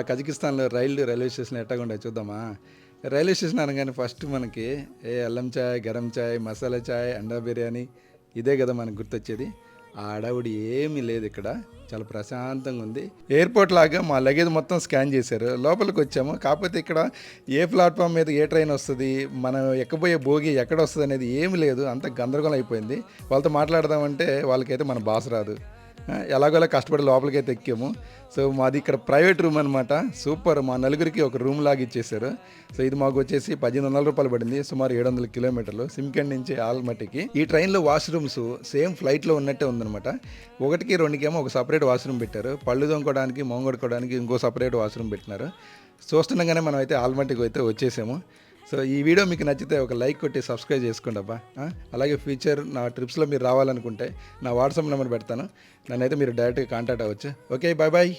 కజకిస్తాన్‌లో railway station ఎట్టాగుంటాయో చూద్దామా? Railway station అనగానే first మనకి అల్లం చాయ్, గరం చాయ్, మసాలా చాయ్, అండా బిర్యానీ ఇదే గదా మనకు గుర్తొచ్చేది. ఆ హడావుడి ఏమీ లేదిక్కడ. చాలా ప్రశాంతంగా ఉంది. ఎయిర్‌పోర్ట్ లాగా మా లగేజ్ మొత్తం స్కాన్ చేశారు. లోపలికొచ్చాము. కాకపోతే ఇక్కడ ఏ ప్లాట్‌ఫామ్ మీద ఏ ట్రైన్ వస్తది, మనం ఎక్కబోయే బోగీ ఎక్కడొస్తదనేది ఏమీ లేదు. అంతా గందరగోళం అయిపోయింది. వాళ్ళతో మాట్లాడదామంటే వాళ్ళకైతే మన భాష రాదు. ఎలాగోలా కష్టపడి లోపలికైతే ఎక్కాము. సో మాది ఇక్కడ ప్రైవేట్ రూమ్ అనమాట. సూపర్. మా నలుగురికి ఒక రూమ్ లాగా ఇచ్చేసారు. సో ఇది మాకు వచ్చేసి రూ. 1,500 పడింది. సుమారు 700 కిలోమీటర్లు సిమ్కెండ్ నుంచి ఆల్మట్టికి. ఈ ట్రైన్లో వాష్రూమ్స్ సేమ్ ఫ్లైట్లో ఉన్నట్టే ఉందనమాట. ఒకటికి రెండుకేమో ఒక సపరేట్ వాష్రూమ్ పెట్టారు. పళ్ళు తోముకోవడానికి, మొహం కడుక్కోవడానికి ఇంకో సపరేట్ వాష్రూమ్ పెట్టినారు. చూస్తుండగానే మనం అయితే ఆల్మట్టికి అయితే వచ్చేసాము. సో ఈ వీడియో మీకు నచ్చితే ఒక లైక్ కొట్టి సబ్స్క్రైబ్ చేసుకోండి అబ్బా. అలాగే ఫ్యూచర్ నా ట్రిప్స్లో మీరు రావాలనుకుంటే నా వాట్సాప్ నెంబర్ పెడతాను. నన్నైతే మీరు డైరెక్ట్గా కాంటాక్ట్ అవ్వచ్చు. Okay, bye bye.